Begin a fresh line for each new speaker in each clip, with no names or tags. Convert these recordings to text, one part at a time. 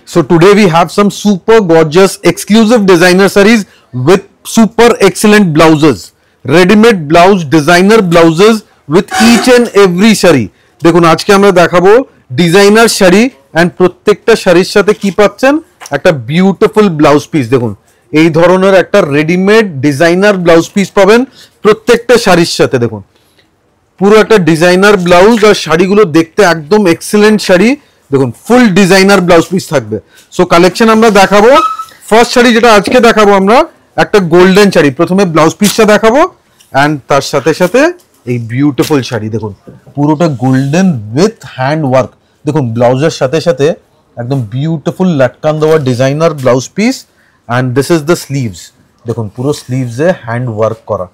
So today we have some super gorgeous exclusive designer sarees with super excellent blouses, ready-made blouse, designer blouses with each and every sari. দেখুন আজকে আমরা দেখাবো designer sari and প্রত্যেকটা শাড়ির সাথে কি পাচ্ছেন, একটা বিউটিফুল ব্লাউজ পিস। দেখুন এই ধরনের একটা রেডিমেড ডিজাইনার ব্লাউজ পিস পাবেন প্রত্যেকটা শাড়ির সাথে। দেখুন পুরো একটা ডিজাইনার ব্লাউজ, আর শাড়িগুলো দেখতে একদম এক্সেলেন্ট শাড়ি। দেখুন ফুল ডিজাইনার ব্লাউজ পিস থাকবে। সো কালেকশন আমরা দেখাবো। ফার্স্ট শাড়ি যেটা আজকে দেখাবো আমরা, একটা গোল্ডেন শাড়ি। প্রথমে ব্লাউজ পিসটা দেখাবো এন্ড তার সাথে সাথে এই বিউটিফুল শাড়ি। দেখুন পুরোটা গোল্ডেন উইথ হ্যান্ড ওয়ার্ক। দেখুন ব্লাউজের সাথে সাথে একদম বিউটিফুল লাটকান দেওয়া designer blouse piece and this is the sleeves. দেখুন পুরো স্লিভসে হ্যান্ড ওয়ার্ক করা।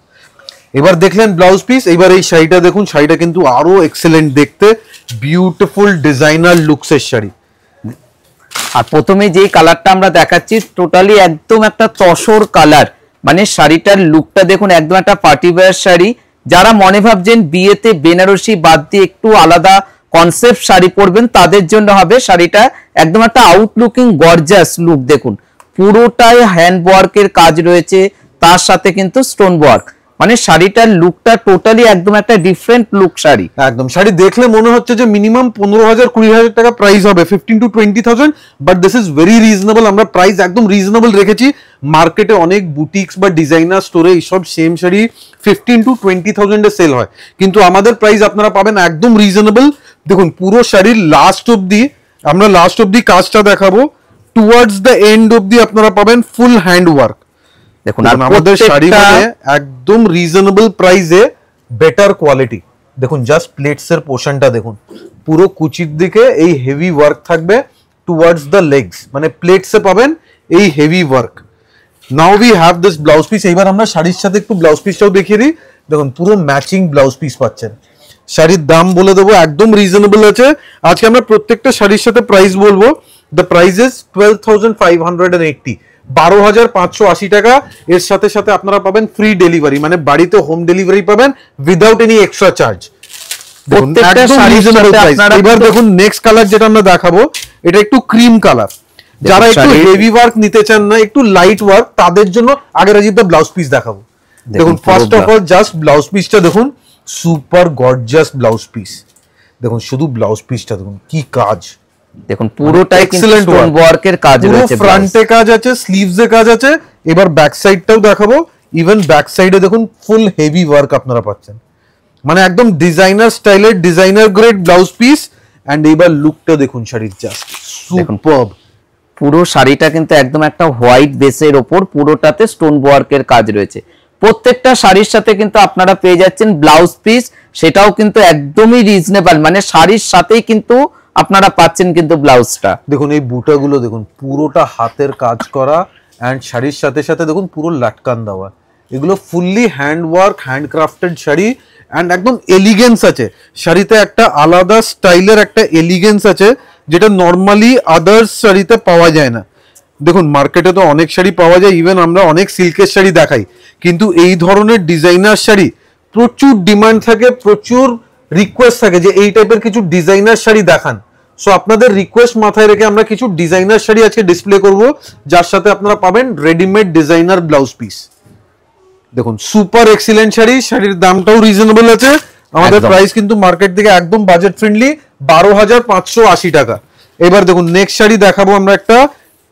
এবার দেখলেন ব্লাউজ পিস, এবার এই শাড়িটা দেখুন। শাড়িটা কিন্তু আরো এক্সেলেন্ট দেখতে, বিউটিফুল ডিজাইনার লুকসের শাড়ি।
আর প্রথমে যে কালারটা আমরা দেখাচ্ছি টোটালি একদম একটা তসর কালার, মানে শাড়িটার লুকটা দেখুন একদম একটা পার্টি ওয়্যার শাড়ি। যারা মনে ভাবছেন বিয়েতে বেনারসি বাদ দিয়ে একটু আলাদা কনসেপ্ট শাড়ি পরবেন তাদের জন্য হবে শাড়িটা। একদম একটা আউটলুকিং গর্জাস লুক। দেখুন পুরোটাই হ্যান্ড ওয়ার্কের কাজ রয়েছে, তার সাথে কিন্তু স্টোন ওয়ার্ক, মানে শাড়িটার লুকটা টোটালি একদম একটা ডিফারেন্ট লুক শাড়ি।
একদম শাড়ি দেখলে মনে হচ্ছে যে মিনিমাম 15,000-20,000 টাকা প্রাইস হবে, 15 to 20,000, but this is very reasonable. আমরা প্রাইস একদম রিজনেবল রেখেছি। মার্কেটে অনেক বুটিক্স বা ডিজাইনার স্টোরে এইসব সেম শাড়ি 15 to 20,000 এ সেল হয়, কিন্তু আমাদের প্রাইস আপনারা পাবেন একদম রিজনেবল। দেখুন পুরো শাড়ির লাস্ট অবধি, আমরা লাস্ট অবধি কাজটা দেখাবো, টুয়ার্ডস দ্য এন্ড অবধি আপনারা পাবেন ফুল হ্যান্ড ওয়ার্ক। দেখুন আমাদের শাড়ি মানে একদম রিজনেবল প্রাইসে বেটার কোয়ালিটি। দেখুন জাস্ট প্লেটস এর পোর্শনটা দেখুন, পুরো কুচির দিকে এই হেভি ওয়ার্ক থাকবে টুয়ার্ডস দ্য লেগস, মানে প্লেটস এ পাবেন এই heavy work. Now we have this blouse piece. এইবার আমরা শাড়ির সাথে একটু ব্লাউজ পিসটাও দেখিয়ে দিই। দেখুন পুরো ম্যাচিং ব্লাউজ পিস পাচ্ছেন। শাড়ির দাম বলে দেবো একদম রিজনেবল আছে। আজকে আমরা প্রত্যেকটা শাড়ির সাথে প্রাইস বলবো। দ্য প্রাইস ইজ 12,580, 12,580 টাকা। এর সাথে সাথে আপনারা পাবেন ফ্রি ডেলিভারি, মানে বাড়িতে হোম ডেলিভারি পাবেন উইদাউট এনি এক্সট্রা চার্জ। এবার দেখুন নেক্সট কালার যেটা আমরা দেখাবো, এটা একটু ক্রিম কালার। যারা একটু হেভি ওয়ার্ক নিতে চান না, একটু লাইট ওয়ার্ক, তাদের জন্য আগে রাজিদা ব্লাউজ পিস দেখাবো। দেখুন first of all just blouse পিসটা দেখুন, সুপার গর্জিয়াস ব্লাউজ পিস। দেখুন শুধু ব্লাউজ পিসটা দেখুন কি কাজ।
দেখুন পুরোটাই এক্সেলেন্ট স্টোন ওয়ার্কের কাজ রয়েছে,
ফ্রন্টে কাজ আছে, স্লিভসে কাজ আছে। এবার ব্যাক সাইডটাও দেখাবো। ইভেন ব্যাক সাইডে দেখুন ফুল হেভি ওয়ার্ক আপনারা পাচ্ছেন, মানে একদম ডিজাইনার স্টাইলের designer grade blouse piece. And এবার লুকটা দেখুন শাড়ির জাস্ট সুপারব।
পুরো শাড়িটা কিন্তু একদম একটা হোয়াইট বেসের ওপর পুরোটাতে স্টোন ওয়ার্কের কাজ রয়েছে। প্রত্যেকটা শাড়ির সাথে কিন্তু আপনারা পেয়ে যাচ্ছেন ব্লাউজ পিস, সেটাও কিন্তু একদমই রিজনেবল, মানে শাড়ির সাথেই কিন্তু আপনারা পাচ্ছেন কিন্তু ব্লাউজটা।
দেখুন এই বুটাগুলো দেখুন পুরোটা হাতের কাজ করা, এন্ড শাড়ির সাথে সাথে দেখুন পুরো লাটকান দেওয়া। এগুলো fully hand work, handcrafted sari, and একদম এলিগেন্স আছে শাড়িতে, একটা আলাদা স্টাইলের একটা এলিগেন্স আছে যেটা নর্মালি আদার্স শাড়িতে পাওয়া যায় না। দেখুন মার্কেটে তো অনেক শাড়ি পাওয়া যায়, ইভেন আমরা অনেক সিল্কের শাড়ি দেখাই, কিন্তু এই ধরনের ডিজাইনার শাড়ি প্রচুর ডিমান্ড থাকে, প্রচুর রিকোয়েস্ট থাকে যে এই টাইপের কিছু ডিজাইনার শাড়ি দেখান। সো আপনাদের রিকোয়েস্ট মাথায় রেখে আমরা কিছু ডিজাইনার শাড়ি আজকে ডিসপ্লে করব, যার সাথে আপনারা পাবেন রেডিমেড ডিজাইনার ব্লাউজ পিস। দেখুন সুপার এক্সিলেন্ট শাড়ি, শাড়ির দামটাও রিজনেবল আছে। আমাদের প্রাইস কিন্তু মার্কেট থেকে একদম বাজেট ফ্রেন্ডলি, 12,580 টাকা। এবার দেখুন নেক্সট শাড়ি দেখাবো আমরা, একটা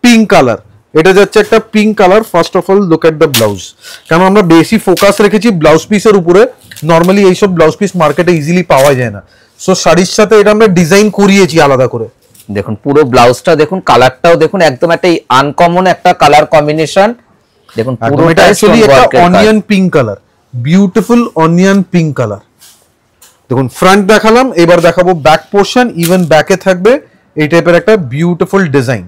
পিঙ্ক কালার। এটা যাচ্ছে একটা pink colour. First of all look at the blouse, কারণ আমরা বেশি ফোকাস রেখেছি ব্লাউজ পিসের উপরে। নর্মালি এইসব ব্লাউজ পিস মার্কেটে ইজিলি পাওয়া যায় না, সো শাড়ির সাথে এটা আমরা ডিজাইন করিয়েছি আলাদা করে।
দেখুন পুরো ব্লাউজটা দেখুন, কালারটাও দেখুন একদম একটা আনকমন একটা কালার কম্বিনেশন। দেখুন পুরোটা
অ্যাকচুয়ালি একটা onion pink colour, beautiful onion pink colour. দেখুন ফ্রন্ট দেখালাম, এবার দেখাবো ব্যাক পোর্শন। ইভেন ব্যাকে থাকবে এই টাইপের একটা বিউটিফুল ডিজাইন,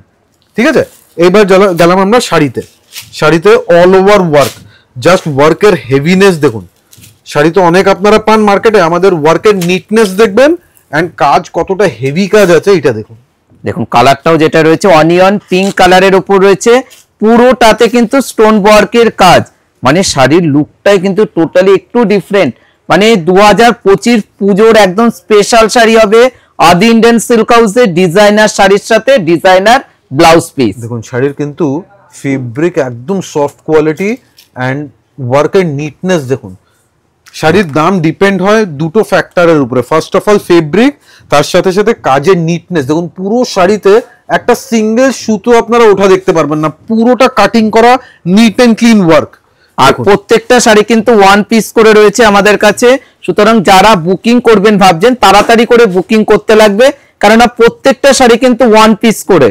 ঠিক আছে। এবার গেলাম আমরা শাড়িতে। শাড়িতে অল ওভার ওয়ার্ক, জাস্ট ওয়ার্কের হেভিনেস দেখুন। শাড়িতে অনেক আপনারা পান মার্কেটে, আমাদের ওয়ার্কের নিটনেস দেখবেন এন্ড কাজ কতটা হেভি কাজ আছে এটা দেখুন।
দেখুন কালারটাও যেটা রয়েছে অনিয়ন পিঙ্ক কালারের উপর রয়েছে, পুরোটাতে কিন্তু স্টোন ওয়ার্কের কাজ, মানে শাড়ির লুকটাই কিন্তু টোটালি একটু ডিফারেন্ট। মানে 2025 পুজোর একদম স্পেশাল শাড়ি হবে আদি ইন্ডিয়ান সিল্ক হাউসের ডিজাইনার শাড়ির সাথে ডিজাইনার ব্লাউজ পিস।
দেখুন শাড়ির কিন্তু ফেব্রিক একদম সফট কোয়ালিটি অ্যান্ড ওয়ার্কের নিটনেস দেখুন। শাড়ির দাম ডিপেন্ড হয় দুটো ফ্যাক্টরের উপরে, ফার্স্ট অফ অল ফেব্রিক, তার সাথে সাথে কাজের নিটনেস। দেখুন পুরো শাড়িতে একটা সিঙ্গেল সুতো আপনারা ওঠা দেখতে পারবেন না, পুরোটা কাটিং করা, নিট অ্যান্ড ক্লিন ওয়ার্ক।
আর প্রত্যেকটা শাড়ি কিন্তু ওয়ান পিস করে রয়েছে আমাদের কাছে, সুতরাং যারা বুকিং করবেন ভাবছেন তাড়াতাড়ি করে বুকিং করতে লাগবে, কারণ প্রত্যেকটা শাড়ি কিন্তু ওয়ান পিস করে।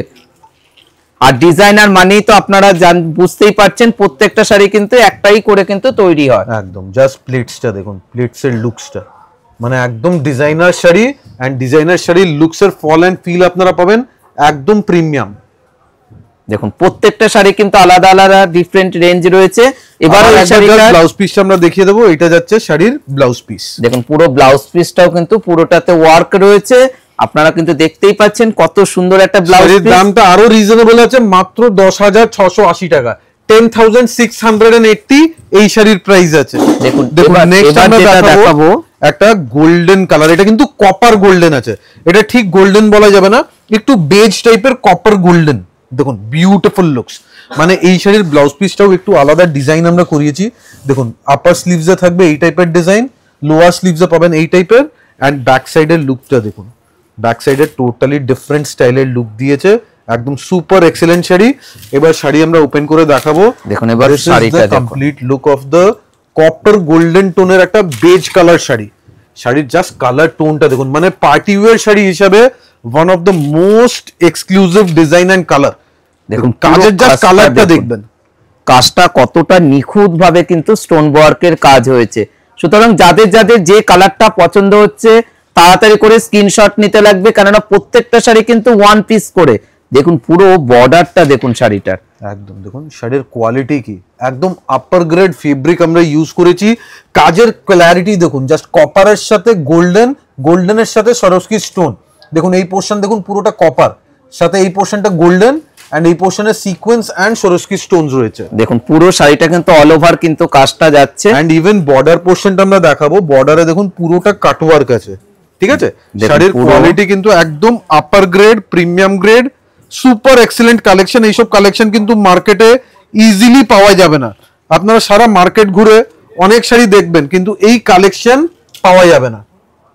আর ডিজাইনার মানেই তো আপনারা বুঝতেই পারছেন প্রত্যেকটা শাড়ি কিন্তু একটাই করে কিন্তু তৈরি হয়।
একদম জাস্ট প্লিটসটা দেখুন, প্লিটসের লুকসটা মানে একদম ডিজাইনার শাড়ি, এন্ড ডিজাইনার শাড়ির লুকসের ফল এন্ড ফিল আপনারা পাবেন একদম প্রিমিয়াম।
দেখুন প্রত্যেকটা শাড়ি কিন্তু আলাদা আলাদা ডিফারেন্ট রেঞ্জ রয়েছে। এবার এই শাড়িটার
ব্লাউজ পিসটা আমরা দেখিয়ে দেবো, এটা যাচ্ছে শাড়ির ব্লাউজ পিস।
দেখুন পুরো ব্লাউজ পিসটাও কিন্তু পুরোটাতে ওয়ার্ক রয়েছে, আপনারা কিন্তু দেখতেই পাচ্ছেন কত সুন্দর একটা ব্লাউজ পিস।
দামটা আরো রিজনেবল আছে, মাত্র 10,680 টাকা, 10,680 এই শাড়ির প্রাইস আছে।
দেখুন
নেক্সট আমরা দেখাবো একটা গোল্ডেন কালার, এটা কিন্তু কপার গোল্ডেন আছে, এটা ঠিক গোল্ডেন বলা যাবে না, একটু বেজ টাইপের কপার গোল্ডেন। দেখুন বিউটিফুল লুকস, মানে এই শাড়ির ব্লাউজ পিসটাও একটু আলাদা ডিজাইন আমরা করিয়েছি। দেখুন আপার স্লিভসে থাকবে এই টাইপের ডিজাইন, লোয়ার স্লিভসে পাবেন এই টাইপের, এন্ড ব্যাক সাইডের লুকটা দেখুন, ব্যাক সাইডে টোটালি ডিফারেন্ট স্টাইলের লুক দিয়েছে, একদম সুপার এক্সেলেন্ট শাড়ি। এবার শাড়ি আমরা ওপেন করে দেখাবো।
দেখুন এবার শাড়িটা
complete look of the copper golden টোনের একটা বেজ কালার শাড়ি। শাড়ির জাস্ট কালার টোনটা দেখুন, মানে পার্টি ওয়্যার শাড়ি হিসাবে one of the most exclusive design and colour. দেখুন কাজের জাস্ট কালারটা দেখবেন,
কাজটা কতটা নিখুঁত ভাবে কিন্তু স্টোন ওয়ার্কের কাজ হয়েছে। সুতরাং যাদের যাদের যে কালারটা পছন্দ হচ্ছে তাড়াতাড়ি করে স্ক্রিনশট নিতে লাগবে, কেননা প্রত্যেকটা শাড়ি কিন্তু ওয়ান পিস করে। দেখুন পুরো বর্ডারটা দেখুন শাড়িটার,
একদম দেখুন শাড়ির কোয়ালিটি কি, একদম আপার গ্রেড ফেব্রিক আমরা ইউজ করেছি। কাজের ক্ল্যারিটি দেখুন, জাস্ট কপারের সাথে গোল্ডেন, গোল্ডেনের সাথে সরস্কি স্টোন। দেখুন এই পোর্শন দেখুন পুরোটা কপার, সাথে এই পোর্শনটা গোল্ডেন, এন্ড এই পোর্শনে সিকোয়েন্স এন্ড সরস্কি স্টোনস রয়েছে।
দেখুন পুরো শাড়িটা কিন্তু অল ওভার কিন্তু কাজটা যাচ্ছে,
এন্ড ইভেন বর্ডার পোর্শনটা আমরা দেখাবো, বর্ডারে দেখুন পুরোটা কাটওয়ার্ক আছে, ঠিক আছে। শাড়ির কোয়ালিটি কিন্তু একদম upper grade, premium grade, super excellent collection. এইসব কালেকশন কিন্তু মার্কেটে ইজিলি পাওয়া যাবে না, আপনারা সারা মার্কেট ঘুরে অনেক শাড়ি দেখবেন কিন্তু এই কালেকশন পাওয়া যাবে না।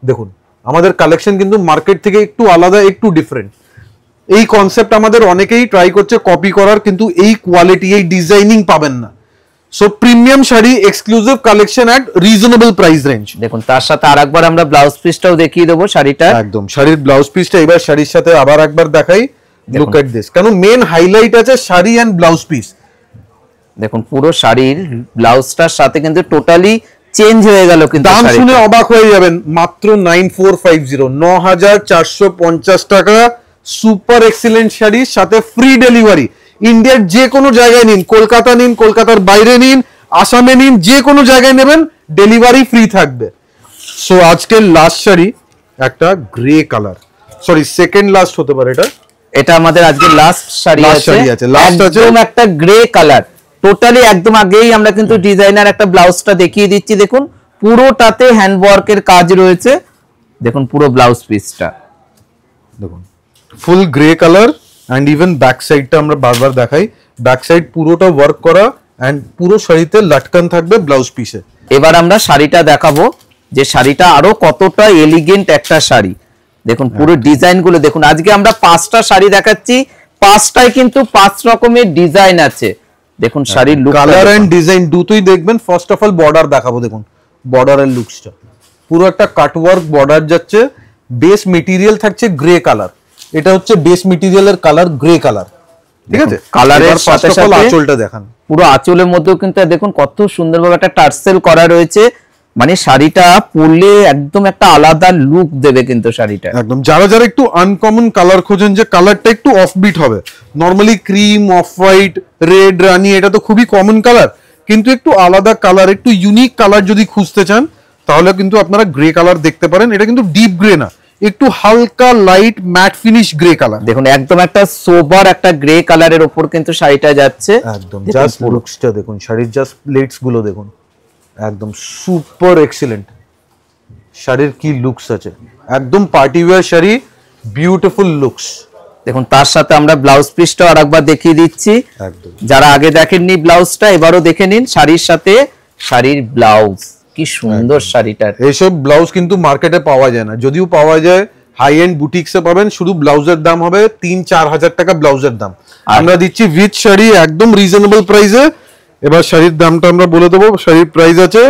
দেখুন আমাদের কালেকশন কিন্তু মার্কেট থেকে একটু আলাদা, একটু ডিফারেন্ট। এই কনসেপ্ট আমাদের অনেকেই ট্রাই করছে কপি করার, কিন্তু এই কোয়ালিটি, এই ডিজাইনিং পাবেন না। So premium sari, exclusive collection at reasonable price range.
দেখুন তার সাথে আরেকবার আমরা ব্লাউজ পিসটাও দেখিয়ে দেবো শাড়িটা।
একদম শাড়ির ব্লাউজ পিসটা এবার শাড়ির সাথে আবার একবার দেখাই, লুক এট দিস, কারণ মেন হাইলাইট আছে শাড়ি এন্ড ব্লাউজ পিস।
দেখুন পুরো শাড়ির ব্লাউজটার সাথে কিন্তু টোটালি চেঞ্জ হয়ে গেল, কিন্তু
দাম শুনে অবাক হয়ে যাবেন, মাত্র 9450, 9,450 টাকা, সুপার এক্সিলেন্ট শাড়ির সাথে ফ্রি ডেলিভারি। ইন্ডিয়ার যে কোনো জায়গায় নিন, কলকাতা নিন, কলকাতার বাইরে নিন, আসামে নিন, যে কোনো জায়গায় নেবেন ডেলিভারি ফ্রি থাকবে। সো আজকের লাস্ট শাড়ি একটা grey colour, sorry second last হতে পারে এটা,
এটা আমাদের আজকে লাস্ট শাড়ি আছে,
লাস্ট আছে
একদম একটা গ্রে কালার, টোটালি একদম আগেই আমরা কিন্তু ডিজাইনার একটা ব্লাউজটা দেখিয়ে দিচ্ছি। দেখুন পুরোটাতে হ্যান্ড ওয়ার্কের কাজ রয়েছে, দেখুন পুরো ব্লাউজ পিসটা
দেখুন full grey colour, and even back সাইডটা আমরা বারবার দেখাই, ব্যাক সাইড পুরোটা ওয়ার্ক করা, এন্ড পুরো শাড়িতে লাটকান থাকবে ব্লাউজ পিসে।
এবার আমরা শাড়িটা দেখাবো, যে শাড়িটা আরো কতটা এলিগেন্ট একটা শাড়ি। দেখুন পুরো ডিজাইন গুলো দেখুন, আজকে আমরা 5টা শাড়ি দেখাচ্ছি, 5টায় কিন্তু 5 রকমের ডিজাইন আছে। দেখুন শাড়ির লুক,
কালার এন্ড ডিজাইন দুটোই দেখবেন। ফার্স্ট অফ অল বর্ডার দেখাবো, দেখুন বর্ডারের লুকসটা পুরো একটা কাটওয়ার্ক বর্ডার যাচ্ছে, বেস মেটেরিয়াল থাকছে গ্রে কালার, এটা হচ্ছে বেস মেটেরিয়ালের কালার গ্রে কালার, ঠিক আছে।
কালারের সাথে সাথে
আঁচলটা দেখান,
পুরো আঁচলের মধ্যেও কিন্তু দেখুন কত সুন্দরভাবে একটা টার্সেল করা রয়েছে, মানে শাড়িটা পরলে একদম একটা আলাদা লুক দেবে কিন্তু শাড়িটা।
একদম যারা যারা একটু আনকমন কালার খোঁজেন, যে কালারটা একটু অফবিট হবে, normally cream, off white, red, রানি এটা তো খুবই কমন কালার, কিন্তু একটু আলাদা কালার, একটু ইউনিক কালার যদি খুঁজতে চান তাহলে কিন্তু আপনারা গ্রে কালার দেখতে পারেন। এটা কিন্তু ডিপ গ্রে না, একটু হালকা light mat finish grey colour.
দেখুন একদম একটা সোবার একটা গ্রে কালারের উপর কিন্তু শাড়িটা যাচ্ছে,
একদম জাস্ট লুকসটা দেখুন, শাড়ির জাস্ট প্লেটস গুলো দেখুন, একদম সুপার এক্সিলেন্ট। শাড়ির কি লুকস আছে, একদম party wear sari, beautiful looks.
দেখুন তার সাথে আমরা ব্লাউজ পিসটা আরেকবার দেখিয়ে দিচ্ছি,
একদম
যারা আগে দেখেননি ব্লাউজটা এবারও দেখে নিন। শাড়ির সাথে শাড়ির ব্লাউজ, কি সুন্দর শাড়িটার।
এইসব ব্লাউজ কিন্তু মার্কেটে পাওয়া যায় না, যদিও পাওয়া যায় হাই এন্ড বুটিক্সে পাবেন। শুধু ব্লাউজের দাম হবে 3-4 হাজার টাকা ব্লাউজের দাম, আমরা দিচ্ছি উইথ শাড়ি একদম রিজনেবল প্রাইসে। এবার শাড়ির দামটা আমরা বলে দেবো, শাড়ির প্রাইস আছে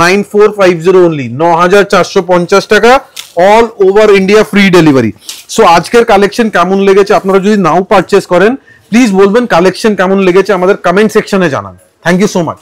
9450 অনলি, 9450 টাকা, all over India free delivery. So আজকের কালেকশন কেমন লেগেছে, আপনারা যদি নাও পারচেস করেন প্লিজ বলবেন কালেকশন কেমন লেগেছে, আমাদের কমেন্ট সেকশনে জানান। Thank you so much.